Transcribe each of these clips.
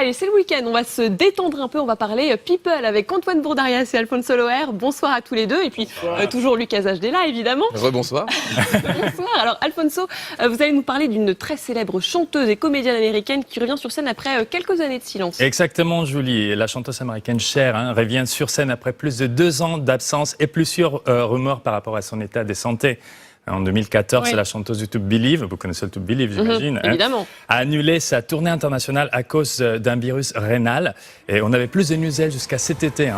Allez, c'est le week-end, on va se détendre un peu, on va parler people avec Antoine Bourdarias et Alfonso Loher. Bonsoir à tous les deux, et puis toujours Lucas Ajdela, évidemment. Rebonsoir. Bonsoir. Alors Alfonso, vous allez nous parler d'une très célèbre chanteuse et comédienne américaine qui revient sur scène après quelques années de silence. Exactement, Julie. La chanteuse américaine Cher revient sur scène après plus de 2 ans d'absence et plusieurs rumeurs par rapport à son état de santé. En 2014, la chanteuse du tube Believe, vous connaissez le tube Believe, j'imagine, évidemment, a annulé sa tournée internationale à cause d'un virus rénal. Et on avait plus de news jusqu'à cet été.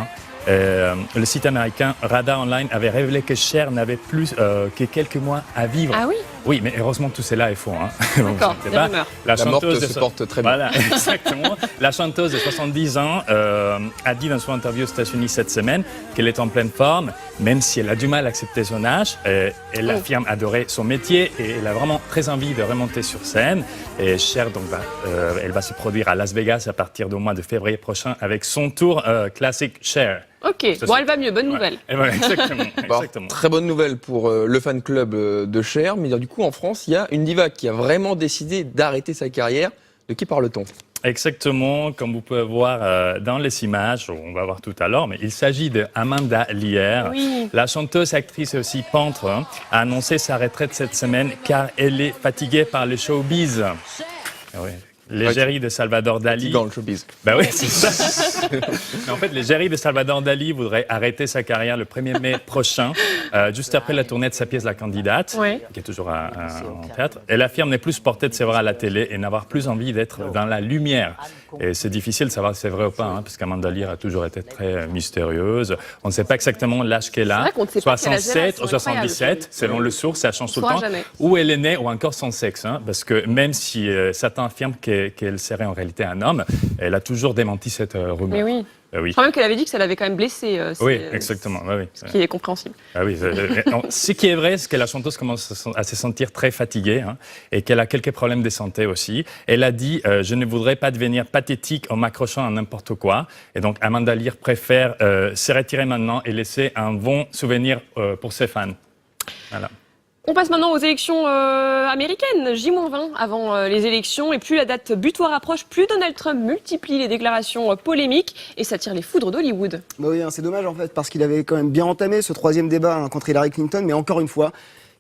Le site américain Radar Online avait révélé que Cher n'avait plus que quelques mois à vivre. Ah oui? Oui, mais heureusement tout cela est faux. D'accord, des rumeurs. La morte se porte très bien. Voilà, exactement. La chanteuse de 70 ans a dit dans son interview aux États-Unis cette semaine qu'elle est en pleine forme, même si elle a du mal à accepter son âge. Elle affirme adorer son métier et elle a vraiment très envie de remonter sur scène. Et Cher, donc, elle va se produire à Las Vegas à partir du mois de février prochain avec son tour classique Cher. Ok, bon, elle va mieux, bonne nouvelle. Voilà, exactement. Bon, très bonne nouvelle pour le fan club de Cher, mais du coup en France, il y a une diva qui a vraiment décidé d'arrêter sa carrière. De qui parle-t-on ? Exactement, comme vous pouvez voir dans les images, on va voir tout à l'heure, mais il s'agit d'Amanda Lear. Oui. La chanteuse, actrice et aussi peintre a annoncé sa retraite cette semaine car elle est fatiguée par le showbiz. Oui. L'égérie de Salvador Dali. Dans le showbiz. Ben oui, c'est ça. Mais en fait, l'égérie de Salvador Dali voudrait arrêter sa carrière le 1er mai prochain, juste après la tournée de sa pièce La Candidate, qui est toujours en théâtre. Elle affirme ne plus se porter de ses bras à la télé et n'avoir plus envie d'être dans la lumière. Et c'est difficile de savoir si c'est vrai ou pas, parce qu'Amanda Lear a toujours été très mystérieuse. On ne sait pas exactement l'âge qu'elle a, 67 ou 77, selon le source, ça change tout le temps. Où elle est née ou encore son sexe, parce que même si certains affirment qu'elle serait en réalité un homme, elle a toujours démenti cette rumeur. Mais oui. Oui. Je crois même qu'elle avait dit que ça l'avait quand même blessée. Oui, exactement. Oui. Ce qui est compréhensible. Ah oui. Ce qui est vrai, c'est que la chanteuse commence à se sentir très fatiguée et qu'elle a quelques problèmes de santé aussi. Elle a dit je ne voudrais pas devenir pathétique en m'accrochant à n'importe quoi. Et donc Amanda Lear préfère se retirer maintenant et laisser un bon souvenir pour ses fans. Voilà. On passe maintenant aux élections américaines, J-20 avant les élections. Et plus la date butoir approche, plus Donald Trump multiplie les déclarations polémiques et s'attire les foudres d'Hollywood. Bah oui, c'est dommage en fait, parce qu'il avait quand même bien entamé ce troisième débat contre Hillary Clinton, mais encore une fois,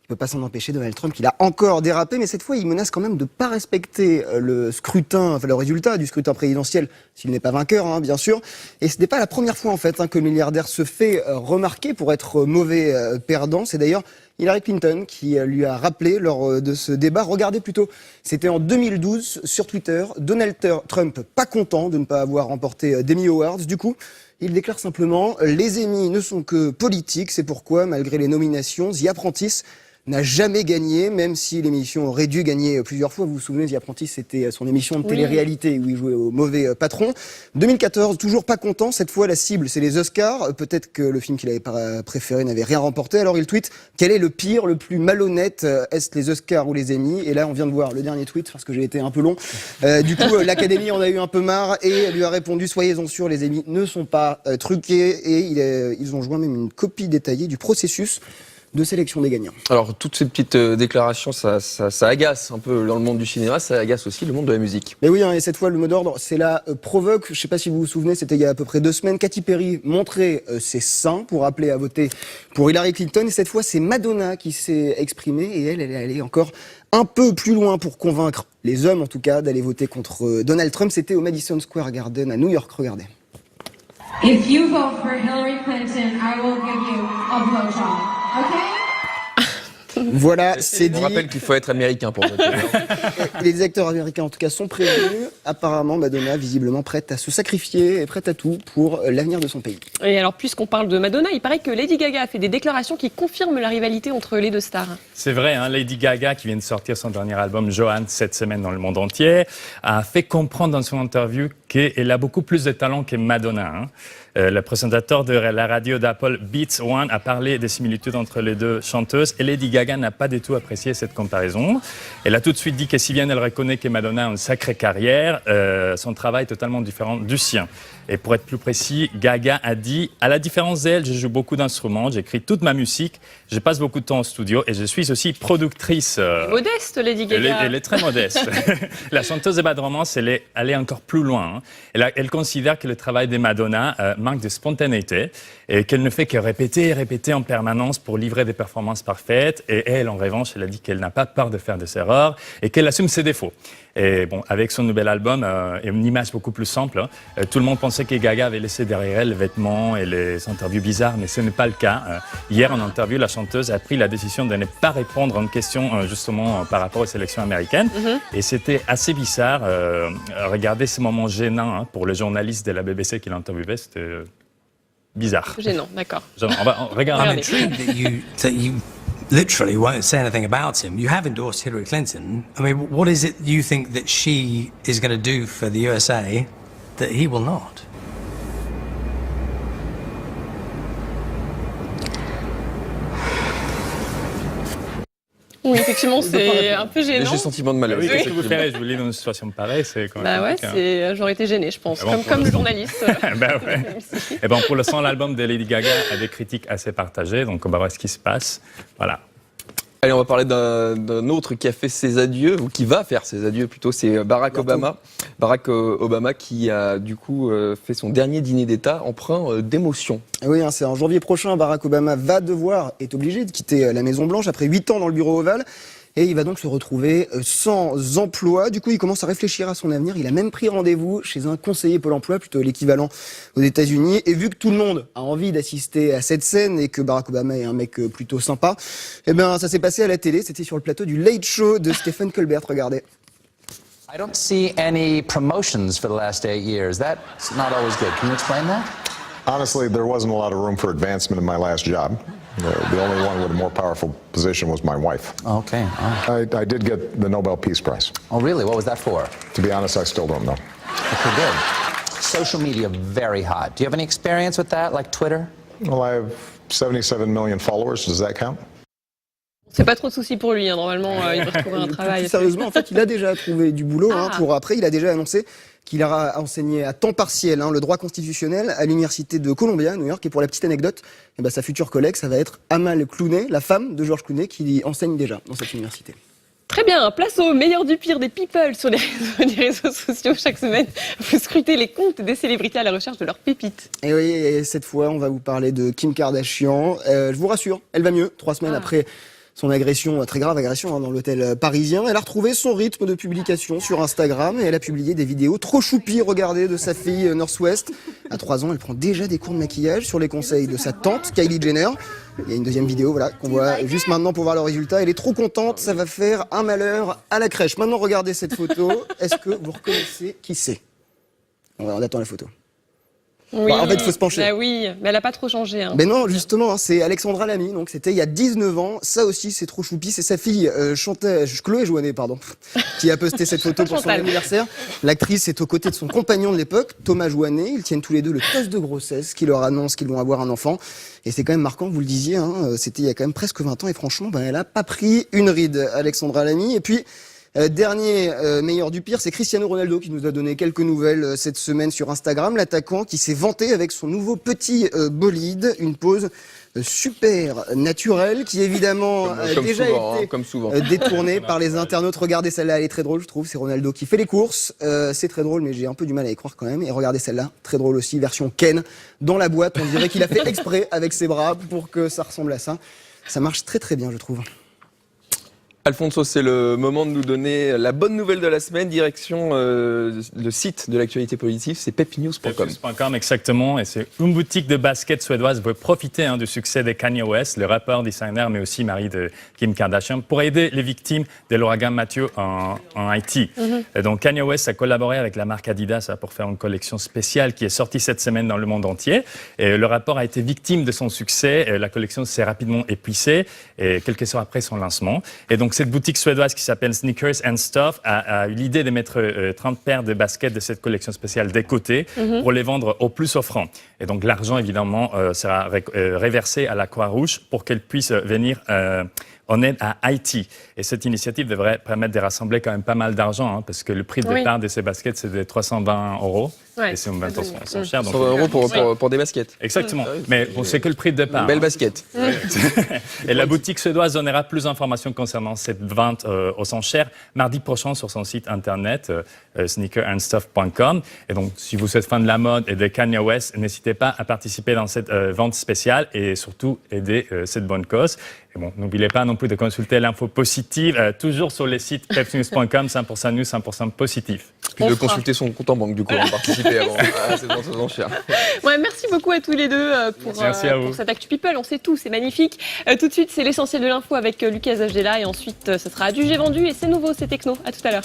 il ne peut pas s'en empêcher, Donald Trump, qu'il a encore dérapé, mais cette fois, il menace quand même de ne pas respecter le scrutin, enfin le résultat du scrutin présidentiel, s'il n'est pas vainqueur, bien sûr. Et ce n'est pas la première fois en fait que le milliardaire se fait remarquer pour être mauvais perdant. C'est d'ailleurs Hillary Clinton qui lui a rappelé lors de ce débat. Regardez plutôt, c'était en 2012 sur Twitter, Donald Trump pas content de ne pas avoir remporté d'Emmy Awards. Du coup, il déclare simplement « Les Emmy ne sont que politiques, c'est pourquoi, malgré les nominations, The Apprentice n'a jamais gagné, même si l'émission aurait dû gagner plusieurs fois. Vous vous souvenez, The Apprentice, c'était son émission de télé-réalité où il jouait au mauvais patron. 2014, toujours pas content. Cette fois, la cible, c'est les Oscars. Peut-être que le film qu'il avait préféré n'avait rien remporté. Alors il tweet « Quel est le pire, le plus malhonnête? Est-ce les Oscars ou les Emmy ?» Et là, on vient de voir le dernier tweet, parce que j'ai été un peu long. Du coup, l'Académie en a eu un peu marre et lui a répondu « Soyez-en sûrs, les Emmy ne sont pas truqués. » Et ils ont joint même une copie détaillée du processus de sélection des gagnants. Alors, toutes ces petites déclarations, ça agace un peu dans le monde du cinéma, ça agace aussi le monde de la musique. Mais oui, et cette fois, le mot d'ordre, c'est la provoque. Je ne sais pas si vous vous souvenez, c'était il y a à peu près 2 semaines. Katy Perry montrait ses seins pour appeler à voter pour Hillary Clinton. Et cette fois, c'est Madonna qui s'est exprimée. Et elle est allée encore un peu plus loin pour convaincre les hommes, en tout cas, d'aller voter contre Donald Trump. C'était au Madison Square Garden à New York. Regardez. If you vote for Hillary Clinton, I will give you a blowjob. Okay? Voilà, c'est dit. On rappelle qu'il faut être américain pour voter. Les acteurs américains, en tout cas, sont prévenus. Apparemment, Madonna, visiblement, prête à se sacrifier et prête à tout pour l'avenir de son pays. Et alors, puisqu'on parle de Madonna, il paraît que Lady Gaga a fait des déclarations qui confirment la rivalité entre les deux stars. C'est vrai, Lady Gaga, qui vient de sortir son dernier album, Joanne, cette semaine dans le monde entier, a fait comprendre dans son interview qu'elle a beaucoup plus de talent que Madonna. Le présentateur de la radio d'Apple, Beats One, a parlé des similitudes entre les deux chanteuses et Lady Gaga n'a pas du tout apprécié cette comparaison. Elle a tout de suite dit que si bien elle reconnaît que Madonna a une sacrée carrière, son travail est totalement différent du sien. Et pour être plus précis, Gaga a dit « À la différence d'elle, je joue beaucoup d'instruments, j'écris toute ma musique, je passe beaucoup de temps au studio et je suis aussi productrice. » Modeste, Lady Gaga. Elle est très modeste. La chanteuse de Bad Romance, elle est allée encore plus loin. Elle considère que le travail de Madonna manque de spontanéité et qu'elle ne fait que répéter et répéter en permanence pour livrer des performances parfaites. Et elle, en revanche, elle a dit qu'elle n'a pas peur de faire des erreurs et qu'elle assume ses défauts. Et bon, avec son nouvel album et une image beaucoup plus simple, tout le monde pensait que Gaga avait laissé derrière elle les vêtements et les interviews bizarres, mais ce n'est pas le cas. Hier, en interview, la chanteuse a pris la décision de ne pas répondre à une question justement par rapport aux sélections américaines. Et c'était assez bizarre. Regardez ce moment gênant pour le journaliste de la BBC qui l'interviewait, c'était bizarre. Gênant, d'accord. On va regarder. I'm intrigued that you literally won't say anything about him. You have endorsed Hillary Clinton. I mean, what is it you think that she is going to do for the USA that he will not? Oui, effectivement, c'est un peu gênant. Léger sentiment de malaise. Oui, qu'est-ce que vous feriez? Je vous lis dans une situation pareille, c'est quand même. Bah ouais, j'aurais été gênée, je pense, comme le journaliste. Ben ouais. Et ben pour l'instant, l'album de Lady Gaga a des critiques assez partagées, donc on va voir ce qui se passe. Voilà. Allez, on va parler d'un autre qui a fait ses adieux, ou qui va faire ses adieux plutôt, c'est Barack Obama. Barack Obama qui a du coup fait son dernier dîner d'État empreint d'émotion. Oui, c'est en janvier prochain, Barack Obama est obligé de quitter la Maison-Blanche après 8 ans dans le bureau ovale. Et il va donc se retrouver sans emploi. Du coup, il commence à réfléchir à son avenir. Il a même pris rendez-vous chez un conseiller Pôle emploi, plutôt l'équivalent aux États-Unis. Et vu que tout le monde a envie d'assister à cette scène et que Barack Obama est un mec plutôt sympa, eh bien, ça s'est passé à la télé. C'était sur le plateau du Late Show de Stephen Colbert. Regardez. I don't see any promotions for the last 8 years. That's not always good. Can you explain that? Honestly, there wasn't a lot of room for advancement in my last job. The only one with a more powerful position was my wife. Okay. Oh. I did get the Nobel Peace Prize. Oh, really? What was that for? To be honest, I still don't know. Okay, good. Social media, very hot. Do you have any experience with that, like Twitter? Well, I have 77 million followers. Does that count? C'est pas trop de soucis pour lui, normalement, il va retrouver un travail. Plus sérieusement, en fait, il a déjà trouvé du boulot pour après. Il a déjà annoncé qu'il ira enseigner à temps partiel le droit constitutionnel à l'université de Columbia, à New York. Et pour la petite anecdote, sa future collègue, ça va être Amal Clooney, la femme de George Clooney, qui enseigne déjà dans cette université. Très bien, place au meilleur du pire des people sur les réseaux sociaux. Chaque semaine, vous scrutez les comptes des célébrités à la recherche de leurs pépites. Et oui, et cette fois, on va vous parler de Kim Kardashian. Je vous rassure, elle va mieux, 3 semaines après son agression, très grave agression dans l'hôtel parisien. Elle a retrouvé son rythme de publication sur Instagram et elle a publié des vidéos trop choupies, regardez, de sa fille Northwest. À 3 ans, elle prend déjà des cours de maquillage sur les conseils de sa tante, Kylie Jenner. Il y a une deuxième vidéo qu'on voit juste maintenant pour voir le résultat. Elle est trop contente, ça va faire un malheur à la crèche. Maintenant, regardez cette photo. Est-ce que vous reconnaissez qui c'est? On attend la photo. Oui, en fait, il faut se pencher. Bah oui, mais elle n'a pas trop changé. Mais non, justement, c'est Alexandra Lamy, donc c'était il y a 19 ans. Ça aussi, c'est trop choupi. C'est sa fille, Chloé Jouannet, qui a posté cette photo pour son anniversaire. L'actrice est aux côtés de son compagnon de l'époque, Thomas Jouannet. Ils tiennent tous les deux le test de grossesse qui leur annonce qu'ils vont avoir un enfant. Et c'est quand même marquant, vous le disiez, c'était il y a quand même presque 20 ans. Et franchement, elle a pas pris une ride, Alexandra Lamy. Et puis, dernier meilleur du pire, c'est Cristiano Ronaldo qui nous a donné quelques nouvelles cette semaine sur Instagram. L'attaquant qui s'est vanté avec son nouveau petit bolide, une pose super naturelle qui évidemment a déjà été détournée par les internautes. Regardez celle-là, elle est très drôle, je trouve. C'est Ronaldo qui fait les courses. C'est très drôle, mais j'ai un peu du mal à y croire quand même. Et regardez celle-là, très drôle aussi, version Ken dans la boîte. On dirait qu'il a fait exprès avec ses bras pour que ça ressemble à ça. Ça marche très très bien, je trouve. Alfonso, c'est le moment de nous donner la bonne nouvelle de la semaine. Direction le site de l'actualité politique, c'est pepnews.com. Pepnews.com, exactement. Et c'est une boutique de basket suédoise veut profiter du succès de Kanye West, le rappeur, designer, mais aussi mari de Kim Kardashian, pour aider les victimes de l'ouragan Matthew en Haïti. Et donc Kanye West a collaboré avec la marque Adidas pour faire une collection spéciale qui est sortie cette semaine dans le monde entier. Et le rappeur a été victime de son succès. Et la collection s'est rapidement épuisée et quelques heures après son lancement. Et donc cette boutique suédoise qui s'appelle Sneakers and Stuff a eu l'idée de mettre 30 paires de baskets de cette collection spéciale des côtés pour les vendre au plus offrant. Et donc l'argent, évidemment, sera réversé à la Croix-Rouge pour qu'elle puisse venir en aide à Haïti. Et cette initiative devrait permettre de rassembler quand même pas mal d'argent, parce que le prix de départ de ces baskets, c'est de 320 €. Ouais. Et c'est en même temps sont chers. 100 € pour des baskets. Exactement. Mais bon, c'est que le prix de départ. Belle basket. Et la boutique suédoise donnera plus d'informations concernant cette vente aux enchères mardi prochain sur son site internet sneakerandstuff.com. Et donc, si vous êtes fan de la mode et de Kanye West, n'hésitez pas à participer dans cette vente spéciale et surtout aider cette bonne cause. Et bon, n'oubliez pas non plus de consulter l'info positive toujours sur le site pepsnews.com, 100% news, 100% positif. Puis de consulter son compte en banque du coup avant de participer à cette vente aux enchères. Ouais, merci beaucoup à tous les deux pour cette Actu People. On sait tout, c'est magnifique. Tout de suite, c'est l'essentiel de l'info avec Lucas Agela et ensuite, ce sera Adjugé Vendu et c'est nouveau, c'est techno. À tout à l'heure.